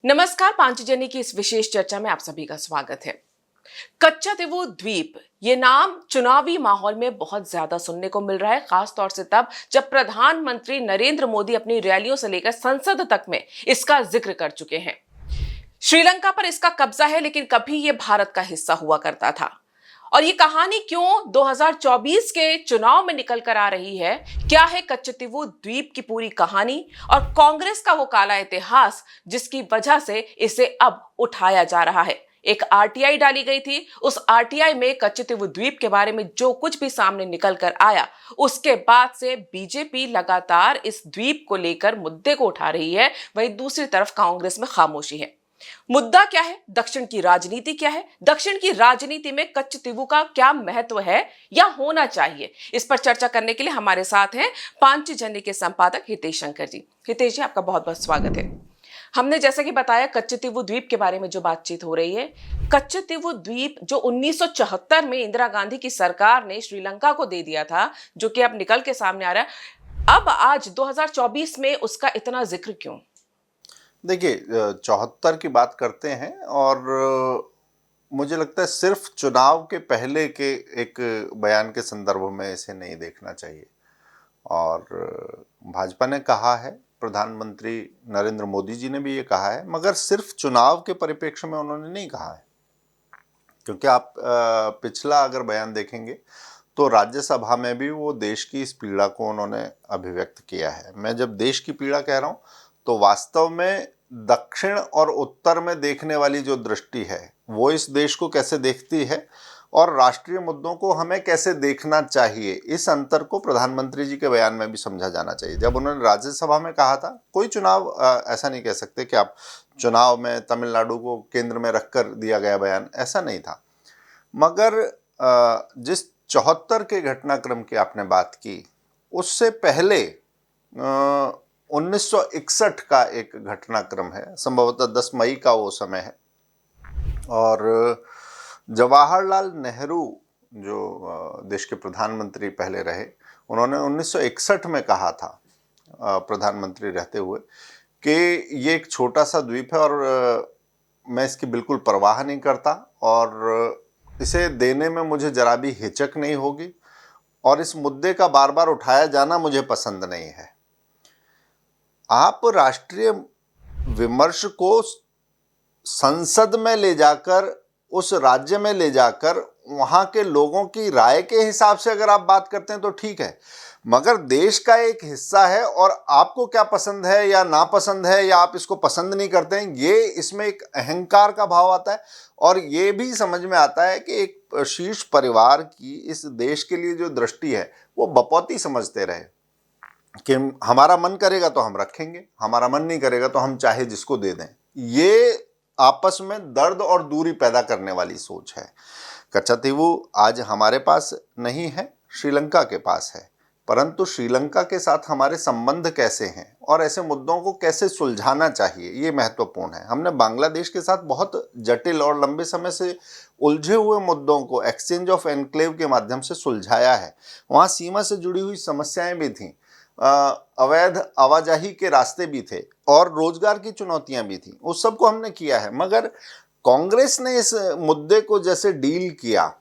नमस्कार, पांचजन्य की इस विशेष चर्चा में आप सभी का स्वागत है। कच्चातीवू द्वीप ये नाम चुनावी माहौल में बहुत ज्यादा सुनने को मिल रहा है, खास तौर से तब जब प्रधानमंत्री नरेंद्र मोदी अपनी रैलियों से लेकर संसद तक में इसका जिक्र कर चुके हैं। श्रीलंका पर इसका कब्जा है, लेकिन कभी ये भारत का हिस्सा हुआ करता था। और ये कहानी क्यों 2024 के चुनाव में निकल कर आ रही है, क्या है कच्चतीवू द्वीप की पूरी कहानी और कांग्रेस का वो काला इतिहास जिसकी वजह से इसे अब उठाया जा रहा है। एक आरटीआई डाली गई थी, उस आरटीआई में कच्चतीवू द्वीप के बारे में जो कुछ भी सामने निकल कर आया, उसके बाद से बीजेपी लगातार इस द्वीप को लेकर मुद्दे को उठा रही है। वहीं दूसरी तरफ कांग्रेस में खामोशी है। मुद्दा क्या है, दक्षिण की राजनीति क्या है, दक्षिण की राजनीति में कच्चतीवू का क्या महत्व है या होना चाहिए, इस पर चर्चा करने के लिए हमारे साथ हैं पांचजन्य के संपादक हितेश शंकर जी। हितेश जी, आपका बहुत बहुत स्वागत है। हमने जैसा कि बताया कच्चतीवू द्वीप के बारे में जो बातचीत हो रही है, कच्चतीवू द्वीप जो 1974 में इंदिरा गांधी की सरकार ने श्रीलंका को दे दिया था, जो कि अब निकल के सामने आ रहा है, अब आज 2024 में उसका इतना जिक्र क्यों? देखिए, 74 की बात करते हैं और मुझे लगता है सिर्फ चुनाव के पहले के एक बयान के संदर्भ में इसे नहीं देखना चाहिए। और भाजपा ने कहा है, प्रधानमंत्री नरेंद्र मोदी जी ने भी ये कहा है, मगर सिर्फ चुनाव के परिप्रेक्ष्य में उन्होंने नहीं कहा है। क्योंकि आप पिछला अगर बयान देखेंगे तो राज्यसभा में भी वो देश की इस पीड़ा को उन्होंने अभिव्यक्त किया है। मैं जब देश की पीड़ा कह रहा हूँ तो वास्तव में दक्षिण और उत्तर में देखने वाली जो दृष्टि है वो इस देश को कैसे देखती है और राष्ट्रीय मुद्दों को हमें कैसे देखना चाहिए, इस अंतर को प्रधानमंत्री जी के बयान में भी समझा जाना चाहिए। जब उन्होंने राज्यसभा में कहा था, कोई चुनाव ऐसा नहीं कह सकते कि आप चुनाव में तमिलनाडु को केंद्र में रखकर दिया गया बयान, ऐसा नहीं था। मगर जिस 74 के घटनाक्रम की आपने बात की, उससे पहले 1961 का एक घटनाक्रम है, संभवतः 10 मई का वो समय है। और जवाहरलाल नेहरू जो देश के प्रधानमंत्री पहले रहे, उन्होंने 1961 में कहा था प्रधानमंत्री रहते हुए कि ये एक छोटा सा द्वीप है और मैं इसकी बिल्कुल परवाह नहीं करता और इसे देने में मुझे जरा भी हिचक नहीं होगी और इस मुद्दे का बार बार उठाया जाना मुझे पसंद नहीं है। आप राष्ट्रीय विमर्श को संसद में ले जाकर, उस राज्य में ले जाकर वहाँ के लोगों की राय के हिसाब से अगर आप बात करते हैं तो ठीक है, मगर देश का एक हिस्सा है और आपको क्या पसंद है या नापसंद है या आप इसको पसंद नहीं करते हैं, ये इसमें एक अहंकार का भाव आता है। और ये भी समझ में आता है कि एक शीर्ष परिवार की इस देश के लिए जो दृष्टि है वो बपौती समझते रहे कि हमारा मन करेगा तो हम रखेंगे, हमारा मन नहीं करेगा तो हम चाहे जिसको दे दें। ये आपस में दर्द और दूरी पैदा करने वाली सोच है। कच्चतीवू आज हमारे पास नहीं है, श्रीलंका के पास है, परंतु श्रीलंका के साथ हमारे संबंध कैसे हैं और ऐसे मुद्दों को कैसे सुलझाना चाहिए, ये महत्वपूर्ण है। हमने बांग्लादेश के साथ बहुत जटिल और लंबे समय से उलझे हुए मुद्दों को एक्सचेंज ऑफ एनक्लेव के माध्यम से सुलझाया है। वहाँ सीमा से जुड़ी हुई समस्याएं भी थीं, अवैध आवाजाही के रास्ते भी थे और रोजगार की चुनौतियां भी थी, उस सब को हमने किया है। मगर कांग्रेस ने इस मुद्दे को जैसे डील किया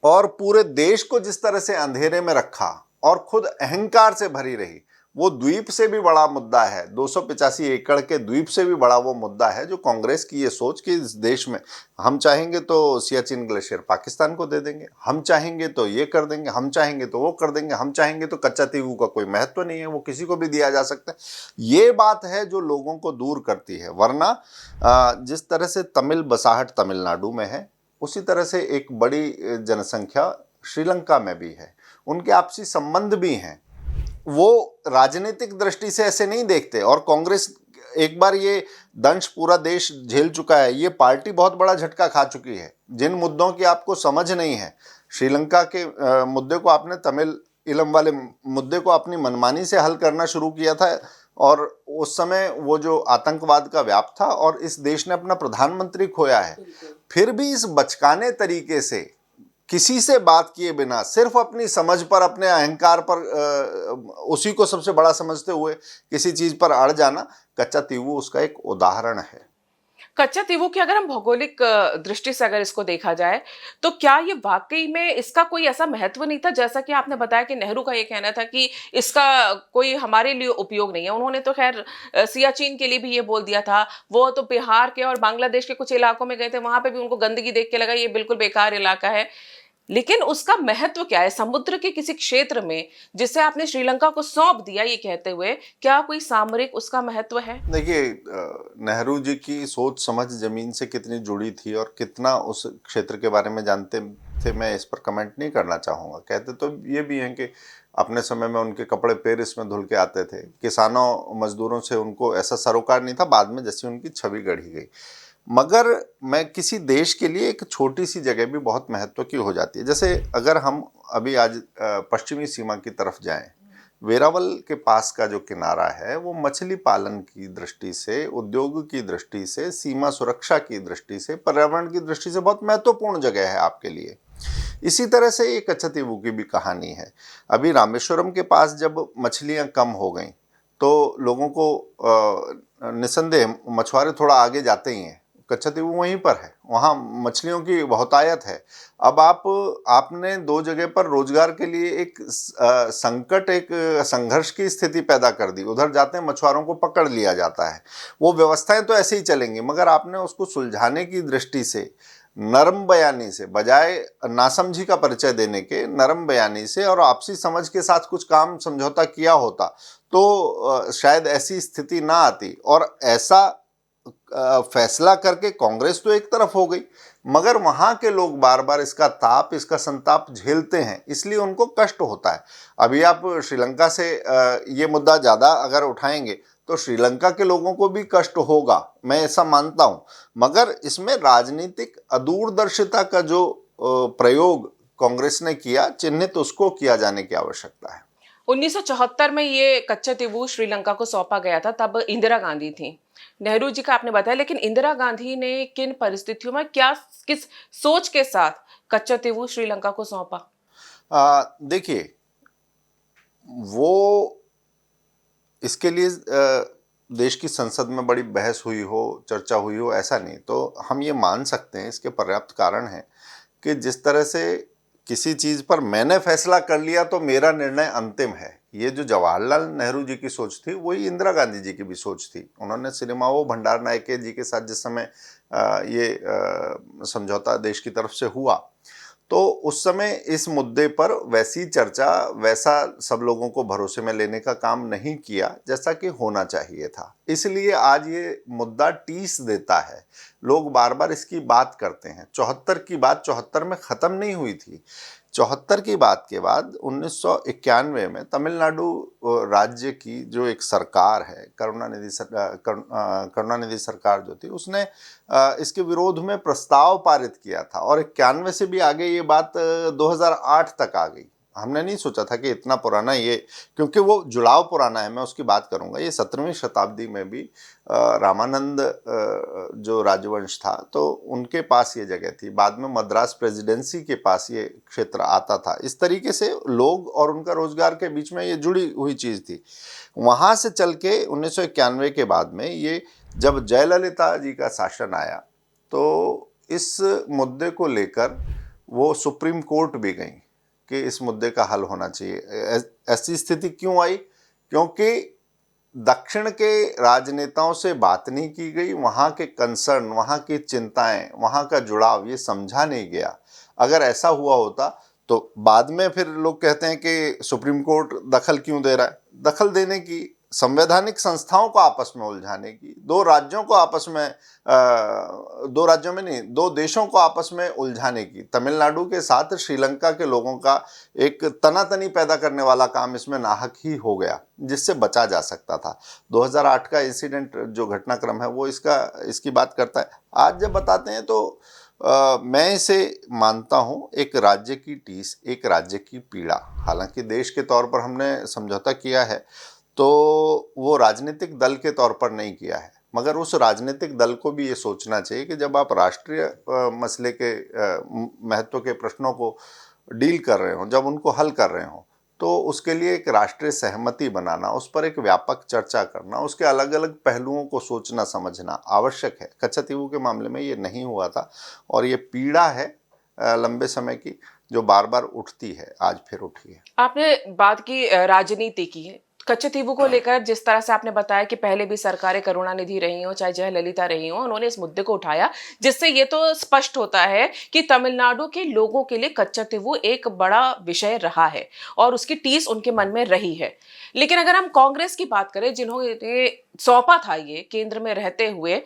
और पूरे देश को जिस तरह से अंधेरे में रखा और खुद अहंकार से भरी रही, वो द्वीप से भी बड़ा मुद्दा है, 285 एकड़ के द्वीप से भी बड़ा वो मुद्दा है जो कांग्रेस की ये सोच कि इस देश में हम चाहेंगे तो सियाचिन ग्लेशियर पाकिस्तान को दे देंगे, हम चाहेंगे तो ये कर देंगे, हम चाहेंगे तो वो कर देंगे, हम चाहेंगे तो कच्चतीवू का कोई महत्व नहीं है, वो किसी को भी दिया जा सकता है। ये बात है जो लोगों को दूर करती है। वरना जिस तरह से तमिल बसाहट तमिलनाडु में है, उसी तरह से एक बड़ी जनसंख्या श्रीलंका में भी है, उनके आपसी संबंध भी हैं। वो राजनीतिक दृष्टि से ऐसे नहीं देखते और कांग्रेस एक बार ये दंश पूरा देश झेल चुका है। ये पार्टी बहुत बड़ा झटका खा चुकी है। जिन मुद्दों की आपको समझ नहीं है, श्रीलंका के मुद्दे को आपने, तमिल इलम वाले मुद्दे को अपनी मनमानी से हल करना शुरू किया था और उस समय वो जो आतंकवाद का व्याप था और इस देश ने अपना प्रधानमंत्री खोया है। फिर भी इस बचकाने तरीके से किसी से बात किए बिना सिर्फ अपनी समझ पर, अपने अहंकार पर, उसी को सबसे बड़ा समझते हुए किसी चीज पर अड़ जाना, कच्चातीवू उसका एक उदाहरण है। कच्चातीवू की अगर हम भौगोलिक दृष्टि से अगर इसको देखा जाए, तो क्या ये वाकई में इसका कोई ऐसा महत्व नहीं था? जैसा कि आपने बताया कि नेहरू का ये कहना था कि इसका कोई हमारे लिए उपयोग नहीं है। उन्होंने तो खैर सियाचिन के लिए भी ये बोल दिया था। वो तो बिहार के और बांग्लादेश के कुछ इलाकों में गए थे, वहां पे भी उनको गंदगी देख के लगा ये बिल्कुल बेकार इलाका है। लेकिन उसका महत्व क्या है समुद्र के किसी क्षेत्र में जिसे आपने श्रीलंका को सौंप दिया ये कहते हुए? क्या कोई सामरिक उसका महत्व है? देखिए, नेहरू जी की सोच समझ जमीन से कितनी जुड़ी थी और कितना उस क्षेत्र के बारे में जानते थे, मैं इस पर कमेंट नहीं करना चाहूँगा। कहते तो ये भी हैं कि अपने समय में उनके कपड़े पेरिस में धुल के आते थे, किसानों मजदूरों से उनको ऐसा सरोकार नहीं था, बाद में जैसी उनकी छवि गढ़ी गई। मगर मैं किसी देश के लिए एक छोटी सी जगह भी बहुत महत्व की हो जाती है। जैसे अगर हम अभी आज पश्चिमी सीमा की तरफ जाएं, वेरावल के पास का जो किनारा है वो मछली पालन की दृष्टि से, उद्योग की दृष्टि से, सीमा सुरक्षा की दृष्टि से, पर्यावरण की दृष्टि से बहुत महत्वपूर्ण जगह है आपके लिए। इसी तरह से ये कच्चातीवू की भी कहानी है। अभी रामेश्वरम के पास जब मछलियां कम हो गई तो लोगों को निसंदेह, मछुआरे थोड़ा आगे जाते ही हैं, कच्चातीवू वहीं पर है, वहाँ मछलियों की बहुतायत है। अब आपने दो जगह पर रोजगार के लिए एक संकट, एक संघर्ष की स्थिति पैदा कर दी। उधर जाते हैं मछुआरों को पकड़ लिया जाता है, वो व्यवस्थाएं तो ऐसे ही चलेंगी, मगर आपने उसको सुलझाने की दृष्टि से नरम बयानी से, बजाय नासमझी का परिचय देने के, नरम बयानी से और आपसी समझ के साथ कुछ काम समझौता किया होता तो शायद ऐसी स्थिति ना आती। और ऐसा फैसला करके कांग्रेस तो एक तरफ हो गई, मगर वहां के लोग बार बार इसका ताप, इसका संताप झेलते हैं, इसलिए उनको कष्ट होता है। अभी आप श्रीलंका से ये मुद्दा ज्यादा अगर उठाएंगे तो श्रीलंका के लोगों को भी कष्ट होगा, मैं ऐसा मानता हूं। मगर इसमें राजनीतिक अदूरदर्शिता का जो प्रयोग कांग्रेस ने किया, चिन्हित उसको किया जाने की आवश्यकता है। 1974 में ये कच्चातीवू श्रीलंका को सौंपा गया था, तब इंदिरा गांधी थी। नेहरू जी का आपने बताया, लेकिन इंदिरा गांधी ने किन परिस्थितियों में, क्या, किस सोच के साथ कच्चातीवू श्रीलंका को सौंपा? देखिए, वो इसके लिए देश की संसद में बड़ी बहस हुई हो, चर्चा हुई हो, ऐसा नहीं। तो हम ये मान सकते हैं, इसके पर्याप्त कारण हैं कि जिस तरह से किसी चीज पर मैंने फैसला कर लिया तो मेरा निर्णय अंतिम है, ये जो जवाहरलाल नेहरू जी की सोच थी वही इंदिरा गांधी जी की भी सोच थी। उन्होंने सिनेमाओ भंडार नायके जी के साथ जिस समय ये समझौता देश की तरफ से हुआ, तो उस समय इस मुद्दे पर वैसी चर्चा, वैसा सब लोगों को भरोसे में लेने का काम नहीं किया जैसा कि होना चाहिए था। इसलिए आज ये मुद्दा टीस देता है, लोग बार बार इसकी बात करते हैं। 74 की बात 74 में ख़त्म नहीं हुई थी। 74 की बात के बाद 1991 में तमिलनाडु राज्य की जो एक सरकार है, करुणानिधि सरकार जो थी, उसने इसके विरोध में प्रस्ताव पारित किया था और 91 से भी आगे ये बात 2008 तक आ गई। हमने नहीं सोचा था कि इतना पुराना ये, क्योंकि वो जुड़ाव पुराना है, मैं उसकी बात करूंगा। ये 17वीं शताब्दी में भी रामानंद जो राजवंश था तो उनके पास ये जगह थी, बाद में मद्रास प्रेसिडेंसी के पास ये क्षेत्र आता था। इस तरीके से लोग और उनका रोजगार के बीच में ये जुड़ी हुई चीज़ थी। वहाँ से चल के 1991 के बाद में ये जब जयललिता जी का शासन आया तो इस मुद्दे को लेकर वो सुप्रीम कोर्ट भी गई कि इस मुद्दे का हल होना चाहिए। ऐसी स्थिति क्यों आई? क्योंकि दक्षिण के राजनेताओं से बात नहीं की गई, वहाँ के कंसर्न, वहाँ की चिंताएं, वहाँ का जुड़ाव ये समझा नहीं गया। अगर ऐसा हुआ होता तो बाद में फिर लोग कहते हैं कि सुप्रीम कोर्ट दखल क्यों दे रहा है। दखल देने की, संवैधानिक संस्थाओं को आपस में उलझाने की, दो राज्यों को आपस में, दो राज्यों में नहीं, दो देशों को आपस में उलझाने की, तमिलनाडु के साथ श्रीलंका के लोगों का एक तनातनी पैदा करने वाला काम इसमें नाहक ही हो गया, जिससे बचा जा सकता था। 2008 का इंसिडेंट जो घटनाक्रम है वो इसकी बात करता है। आज जब बताते हैं तो मैं इसे मानता हूँ एक राज्य की टीस, एक राज्य की पीड़ा। हालांकि देश के तौर पर हमने समझौता किया है तो वो राजनीतिक दल के तौर पर नहीं किया है, मगर उस राजनीतिक दल को भी ये सोचना चाहिए कि जब आप राष्ट्रीय मसले के महत्व के प्रश्नों को डील कर रहे हो, जब उनको हल कर रहे हो, तो उसके लिए एक राष्ट्रीय सहमति बनाना, उस पर एक व्यापक चर्चा करना, उसके अलग अलग पहलुओं को सोचना समझना आवश्यक है। कच्छातीवू के मामले में ये नहीं हुआ था और ये पीड़ा है लंबे समय की, जो बार बार उठती है, आज फिर उठी है। आपने बात की राजनीति की, कच्छातीवू को लेकर जिस तरह से आपने बताया कि पहले भी सरकारें करुणानिधि रही हो चाहे जयललिता रही हो, उन्होंने इस मुद्दे को उठाया, जिससे ये तो स्पष्ट होता है कि तमिलनाडु के लोगों के लिए कच्छातीवू एक बड़ा विषय रहा है और उसकी टीस उनके मन में रही है। लेकिन अगर हम कांग्रेस की बात करें, जिन्होंने सौंपा था ये केंद्र में रहते हुए,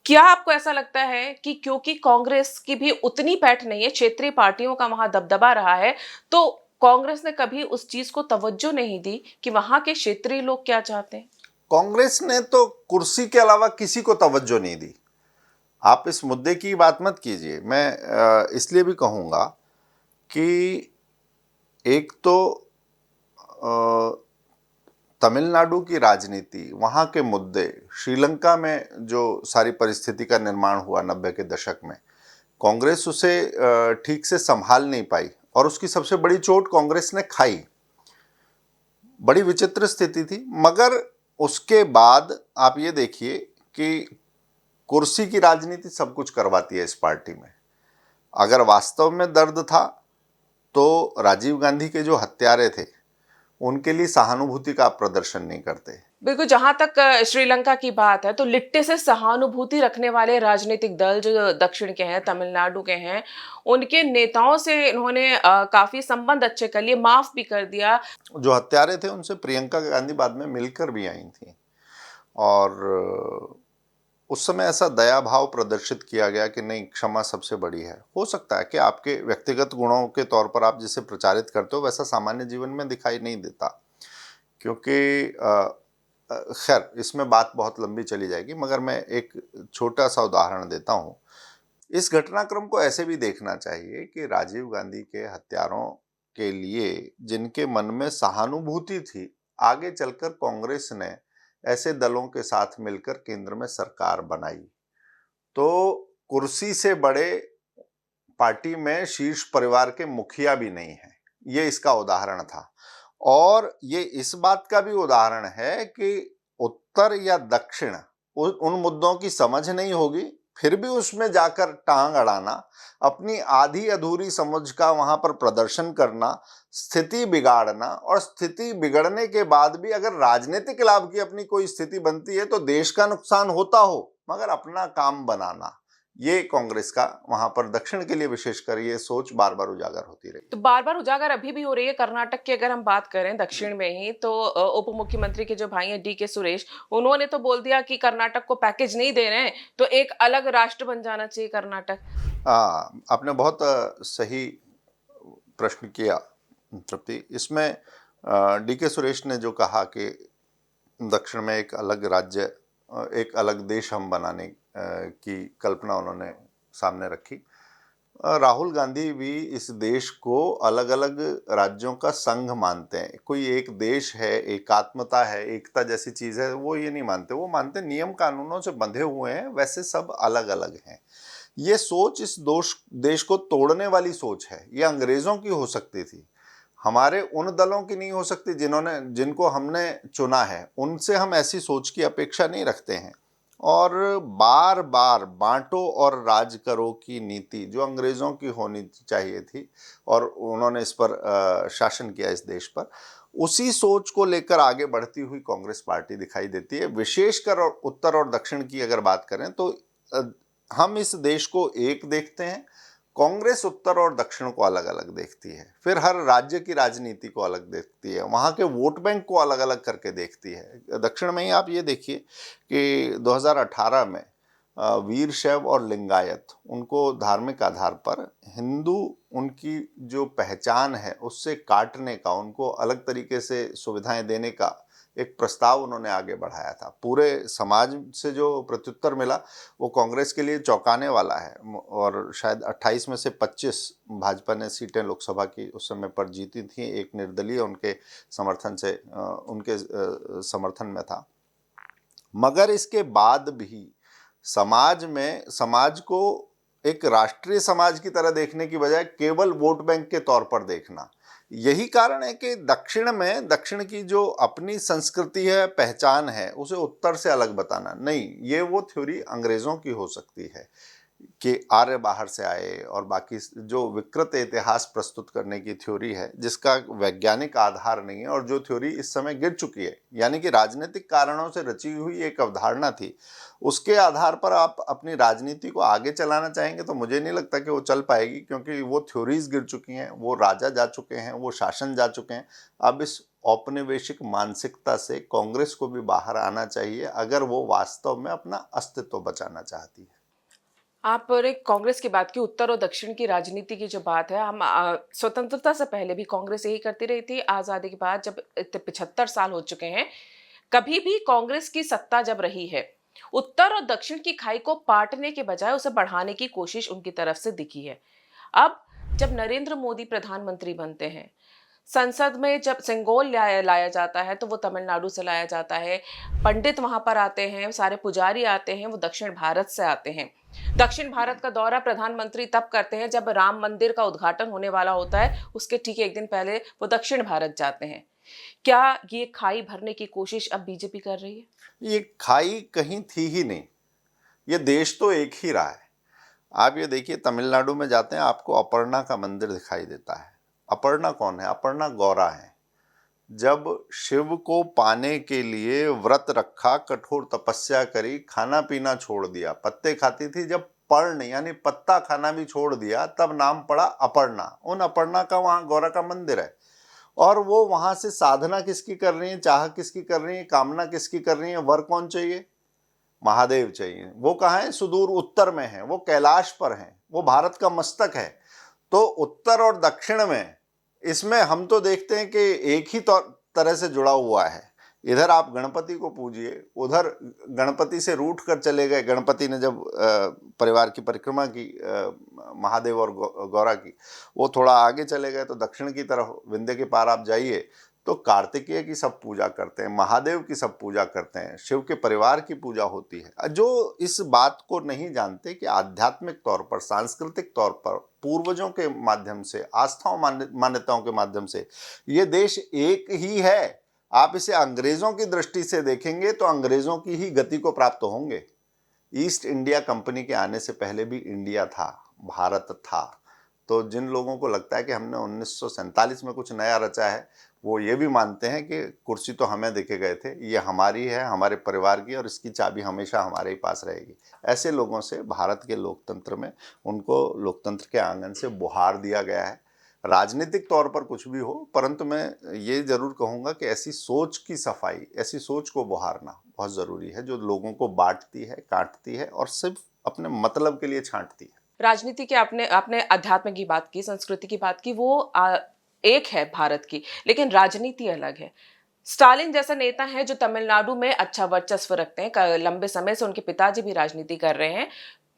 क्या आपको ऐसा लगता है कि क्योंकि कांग्रेस की भी उतनी पैठ नहीं है, क्षेत्रीय पार्टियों का वहां दबदबा रहा है, तो कांग्रेस ने कभी उस चीज को तवज्जो नहीं दी कि वहां के क्षेत्रीय लोग क्या चाहते हैं? कांग्रेस ने तो कुर्सी के अलावा किसी को तवज्जो नहीं दी। आप इस मुद्दे की बात मत कीजिए। मैं इसलिए भी कहूंगा कि एक तो तमिलनाडु की राजनीति, वहाँ के मुद्दे, श्रीलंका में जो सारी परिस्थिति का निर्माण हुआ 90 के दशक में, कांग्रेस उसे ठीक से संभाल नहीं पाई और उसकी सबसे बड़ी चोट कांग्रेस ने खाई। बड़ी विचित्र स्थिति थी। मगर उसके बाद आप ये देखिए कि कुर्सी की राजनीति सब कुछ करवाती है इस पार्टी में। अगर वास्तव में दर्द था तो राजीव गांधी के जो हत्यारे थे उनके लिए सहानुभूति का आप प्रदर्शन नहीं करते। बिल्कुल, जहां तक श्रीलंका की बात है, तो लिट्टे से सहानुभूति रखने वाले राजनीतिक दल जो दक्षिण के हैं, तमिलनाडु के हैं, उनके नेताओं से इन्होंने काफी संबंध अच्छे कर लिए, माफ भी कर दिया। जो हत्यारे थे उनसे प्रियंका गांधी बाद में मिलकर भी आई थी और उस समय ऐसा दया भाव प्रदर्शित किया गया कि नहीं, क्षमा सबसे बड़ी है। हो सकता है कि आपके व्यक्तिगत गुणों के तौर पर आप जिसे प्रचारित करते हो वैसा सामान्य जीवन में दिखाई नहीं देता, क्योंकि खैर इसमें बात बहुत लंबी चली जाएगी, मगर मैं एक छोटा सा उदाहरण देता हूँ। इस घटनाक्रम को ऐसे भी देखना चाहिए कि राजीव गांधी के हत्यारों के लिए जिनके मन में सहानुभूति थी, आगे चलकर कांग्रेस ने ऐसे दलों के साथ मिलकर केंद्र में सरकार बनाई। तो कुर्सी से बड़े पार्टी में शीर्ष परिवार के मुखिया भी नहीं है, ये इसका उदाहरण था। और ये इस बात का भी उदाहरण है कि उत्तर या दक्षिण उन मुद्दों की समझ नहीं होगी, फिर भी उसमें जाकर टांग अड़ाना, अपनी आधी अधूरी समझ का वहां पर प्रदर्शन करना, स्थिति बिगाड़ना, और स्थिति बिगड़ने के बाद भी अगर राजनीतिक लाभ की अपनी कोई स्थिति बनती है तो देश का नुकसान होता हो मगर अपना काम बनाना, ये कांग्रेस का वहां पर दक्षिण के लिए विशेषकर ये सोच बार बार उजागर होती रही। तो बार बार उजागर अभी भी हो रही है। कर्नाटक की अगर हम बात करें दक्षिण में ही, तो उप मुख्यमंत्री के जो भाई हैं DK सुरेश, उन्होंने तो बोल दिया कि कर्नाटक को पैकेज नहीं दे रहे हैं तो एक अलग राष्ट्र बन जाना चाहिए कर्नाटक। आपने बहुत सही प्रश्न किया तृप्ति। इसमें DK सुरेश ने जो कहा कि दक्षिण में एक अलग राज्य, एक अलग देश हम बनाने की कल्पना उन्होंने सामने रखी। राहुल गांधी भी इस देश को अलग अलग राज्यों का संघ मानते हैं। कोई एक देश है, एकात्मता है, एकता जैसी चीज है, वो ये नहीं मानते। वो मानते नियम कानूनों से बंधे हुए हैं, वैसे सब अलग अलग हैं। ये सोच इस देश को तोड़ने वाली सोच है। ये अंग्रेजों की हो सकती थी, हमारे उन दलों की नहीं हो सकती जिनको हमने चुना है। उनसे हम ऐसी सोच की अपेक्षा नहीं रखते हैं। और बार बार बांटो और राज करो की नीति जो अंग्रेजों की होनी चाहिए थी, और उन्होंने इस पर शासन किया इस देश पर, उसी सोच को लेकर आगे बढ़ती हुई कांग्रेस पार्टी दिखाई देती है। विशेषकर और उत्तर और दक्षिण की अगर बात करें तो हम इस देश को एक देखते हैं, कांग्रेस उत्तर और दक्षिण को अलग अलग देखती है, फिर हर राज्य की राजनीति को अलग देखती है, वहाँ के वोट बैंक को अलग अलग करके देखती है। दक्षिण में ही आप ये देखिए कि 2018 में वीर शैव और लिंगायत, उनको धार्मिक आधार पर हिंदू उनकी जो पहचान है उससे काटने का, उनको अलग तरीके से सुविधाएं देने का एक प्रस्ताव उन्होंने आगे बढ़ाया था। पूरे समाज से जो प्रत्युत्तर मिला वो कांग्रेस के लिए चौंकाने वाला है। और शायद 28 में से 25 भाजपा ने सीटें लोकसभा की उस समय पर जीती थी, एक निर्दलीय उनके समर्थन में था। मगर इसके बाद भी समाज को एक राष्ट्रीय समाज की तरह देखने की बजाय केवल वोट बैंक के तौर पर देखना, यही कारण है कि दक्षिण की जो अपनी संस्कृति है, पहचान है, उसे उत्तर से अलग बताना नहीं। ये वो थ्योरी अंग्रेजों की हो सकती है कि आर्य बाहर से आए और बाकी जो विकृत इतिहास प्रस्तुत करने की थ्योरी है जिसका वैज्ञानिक आधार नहीं है, और जो थ्योरी इस समय गिर चुकी है, यानी कि राजनीतिक कारणों से रची हुई एक अवधारणा थी, उसके आधार पर आप अपनी राजनीति को आगे चलाना चाहेंगे तो मुझे नहीं लगता कि वो चल पाएगी, क्योंकि वो थ्योरीज गिर चुकी हैं, वो राजा जा चुके हैं, वो शासन जा चुके हैं। अब इस औपनिवेशिक मानसिकता से कांग्रेस को भी बाहर आना चाहिए अगर वो वास्तव में अपना अस्तित्व बचाना चाहती है। आप और एक कांग्रेस की बात की, उत्तर और दक्षिण की राजनीति की जो बात है, हम स्वतंत्रता से पहले भी कांग्रेस यही करती रही थी। आजादी के बाद जब 75 साल हो चुके हैं, कभी भी कांग्रेस की सत्ता जब रही है, उत्तर और दक्षिण की खाई को पाटने के बजाय उसे बढ़ाने की कोशिश उनकी तरफ से दिखी है। अब जब नरेंद्र मोदी प्रधानमंत्री बनते हैं, संसद में जब सिंगोल लाया जाता है तो वो तमिलनाडु से लाया जाता है। पंडित वहां पर आते हैं, सारे पुजारी आते हैं, वो दक्षिण भारत से आते हैं। दक्षिण भारत का दौरा प्रधानमंत्री तब करते हैं जब राम मंदिर का उद्घाटन होने वाला होता है, उसके ठीक एक दिन पहले वो दक्षिण भारत जाते हैं। क्या ये खाई भरने की कोशिश अब बीजेपी कर रही है? ये खाई कहीं थी ही नहीं, ये देश तो एक ही रहा है। आप ये देखिए, तमिलनाडु में जाते हैं आपको अपर्णा का मंदिर दिखाई देता है। अपर्णा कौन है? अपर्णा गौरा है। जब शिव को पाने के लिए व्रत रखा, कठोर तपस्या करी, खाना पीना छोड़ दिया, पत्ते खाती थी, जब पर्ण यानी पत्ता खाना भी छोड़ दिया, तब नाम पड़ा अपर्णा। उन अपर्णा का वहाँ गौरा का मंदिर है। और वो वहाँ से साधना किसकी कर रही है, चाह किसकी कर रही है, कामना किसकी कर रही है, वर कौन चाहिए? महादेव चाहिए। वो कहाँ है? सुदूर उत्तर में है, वो कैलाश पर है, वो भारत का मस्तक है। तो उत्तर और दक्षिण में इसमें हम तो देखते हैं कि एक ही तरह से जुड़ा हुआ है। इधर आप गणपति को पूजिए, उधर गणपति से रूठ कर चले गए। गणपति ने जब परिवार की परिक्रमा की, महादेव और गौरा की, वो थोड़ा आगे चले गए तो दक्षिण की तरफ विंध्य के पार आप जाइए तो कार्तिकेय की सब पूजा करते हैं, महादेव की सब पूजा करते हैं, शिव के परिवार की पूजा होती है। जो इस बात को नहीं जानते कि आध्यात्मिक तौर पर, सांस्कृतिक तौर पर, पूर्वजों के माध्यम से, आस्थाओं मान्यताओं के माध्यम से ये देश एक ही है। आप इसे अंग्रेजों की दृष्टि से देखेंगे तो अंग्रेजों की ही गति को प्राप्त होंगे। ईस्ट इंडिया कंपनी के आने से पहले भी इंडिया था, भारत था। तो जिन लोगों को लगता है कि हमने 1947 में कुछ नया रचा है, वो ये भी मानते हैं कि कुर्सी तो हमें देके गए थे, ये हमारी है, हमारे परिवार की, और इसकी चाबी हमेशा हमारे ही पास रहेगी। ऐसे लोगों से भारत के लोकतंत्र में, उनको लोकतंत्र के आंगन से बुहार दिया गया है। राजनीतिक तौर पर कुछ भी हो, परंतु मैं ये जरूर कहूँगा कि ऐसी सोच की सफाई, ऐसी सोच को बुहारना बहुत ज़रूरी है जो लोगों को बांटती है, काटती है और सिर्फ अपने मतलब के लिए छांटती है। राजनीति के आपने आपने अध्यात्म की बात की, संस्कृति की बात की, वो एक है भारत की, लेकिन राजनीति अलग है। स्टालिन जैसा नेता है जो तमिलनाडु में अच्छा वर्चस्व रखते हैं, लंबे समय से उनके पिताजी भी राजनीति कर रहे हैं,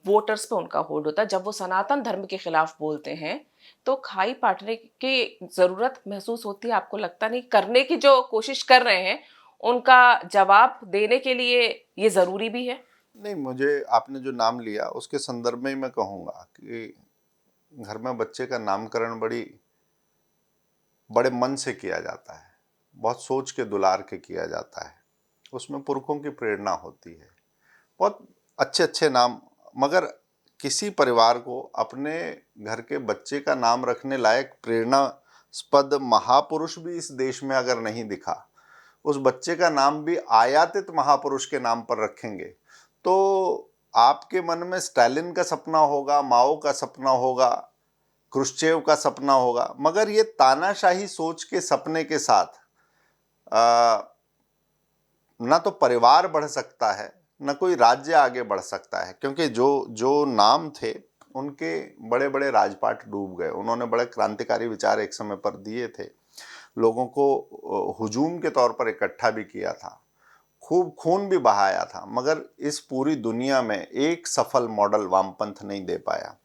वोटर्स पे उनका होल्ड होता है। जब वो सनातन धर्म के खिलाफ बोलते हैं तो खाई पाटने की जरूरत महसूस होती है? आपको लगता नहीं करने की जो कोशिश कर रहे हैं, उनका जवाब देने के लिए ये जरूरी भी है? नहीं, मुझे आपने जो नाम लिया उसके संदर्भ में ही मैं कहूँगा कि घर में बच्चे का नामकरण बड़े मन से किया जाता है, बहुत सोच के दुलार के किया जाता है, उसमें पुरखों की प्रेरणा होती है, बहुत अच्छे अच्छे नाम। मगर किसी परिवार को अपने घर के बच्चे का नाम रखने लायक प्रेरणास्पद महापुरुष भी इस देश में अगर नहीं दिखा, उस बच्चे का नाम भी आयातित महापुरुष के नाम पर रखेंगे, तो आपके मन में स्टालिन का सपना होगा, माओ का सपना होगा, क्रुश्चेव का सपना होगा, मगर ये तानाशाही सोच के सपने के साथ ना तो परिवार बढ़ सकता है, न कोई राज्य आगे बढ़ सकता है। क्योंकि जो नाम थे उनके बड़े बड़े राजपाट डूब गए। उन्होंने बड़े क्रांतिकारी विचार एक समय पर दिए थे, लोगों को हुजूम के तौर पर इकट्ठा भी किया था, खूब खून भी बहाया था, मगर इस पूरी दुनिया में एक सफल मॉडल वामपंथ नहीं दे पाया।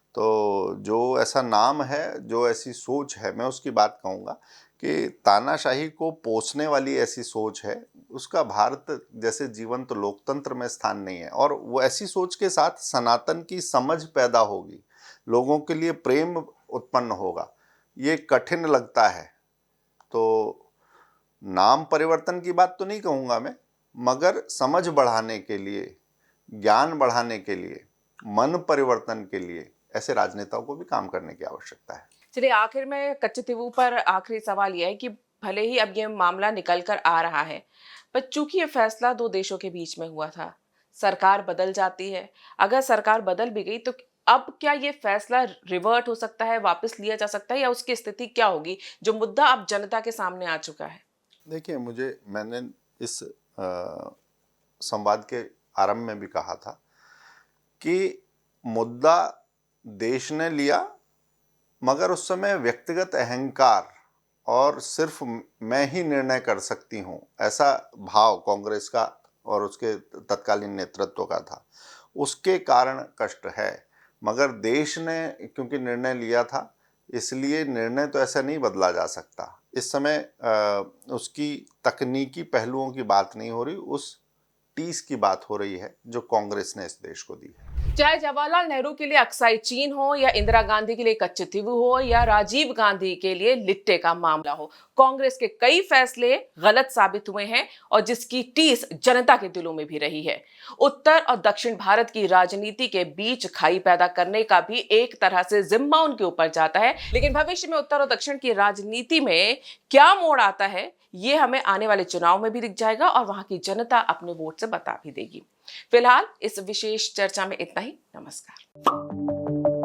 तो जो ऐसा नाम है, जो ऐसी सोच है, मैं उसकी बात कहूँगा कि तानाशाही को पोसने वाली ऐसी सोच है, उसका भारत जैसे जीवंत लोकतंत्र में स्थान नहीं है। और वो ऐसी सोच के साथ सनातन की समझ पैदा होगी, लोगों के लिए प्रेम उत्पन्न होगा, ये कठिन लगता है। तो नाम परिवर्तन की बात तो नहीं कहूँगा मैं, मगर समझ बढ़ाने के लिए, ज्ञान बढ़ाने के लिए, मन परिवर्तन के लिए ऐसे राजनेताओं को भी काम करने की आवश्यकता है। चलिए, आखिर में कच्चे तिवु पर आखिरी सवाल यह है कि भले ही अब ये मामला निकल कर आ रहा है, पर चूंकि ये फैसला दो देशों के बीच में हुआ था, सरकार बदल जाती है। अगर सरकार बदल भी गई तो अब क्या ये फैसला रिवर्ट हो सकता है, वापस लिया जा सकता है, या उसकी स्थिति क्या होगी जो मुद्दा अब जनता के सामने आ चुका है? देखिए, मैंने इस संवाद के आरंभ में भी कहा था कि मुद्दा देश ने लिया, मगर उस समय व्यक्तिगत अहंकार और सिर्फ मैं ही निर्णय कर सकती हूँ, ऐसा भाव कांग्रेस का और उसके तत्कालीन नेतृत्व का था। उसके कारण कष्ट है, मगर देश ने क्योंकि निर्णय लिया था, इसलिए निर्णय तो ऐसा नहीं बदला जा सकता। इस समय उसकी तकनीकी पहलुओं की बात नहीं हो रही, उस टीस की बात हो रही है जो कांग्रेस ने इस देश को दी है। चाहे जवाहरलाल नेहरू के लिए अक्साई चीन हो, या इंदिरा गांधी के लिए कच्चे तिवु हो, या राजीव गांधी के लिए लिट्टे का मामला हो, कांग्रेस के कई फैसले गलत साबित हुए हैं और जिसकी टीस जनता के दिलों में भी रही है। उत्तर और दक्षिण भारत की राजनीति के बीच खाई पैदा करने का भी एक तरह से जिम्मा उनके ऊपर जाता है। लेकिन भविष्य में उत्तर और दक्षिण की राजनीति में क्या मोड़ आता है, ये हमें आने वाले चुनाव में भी दिख जाएगा और वहां की जनता अपने वोट से बता भी देगी। फिलहाल इस विशेष चर्चा में इतना ही। नमस्कार।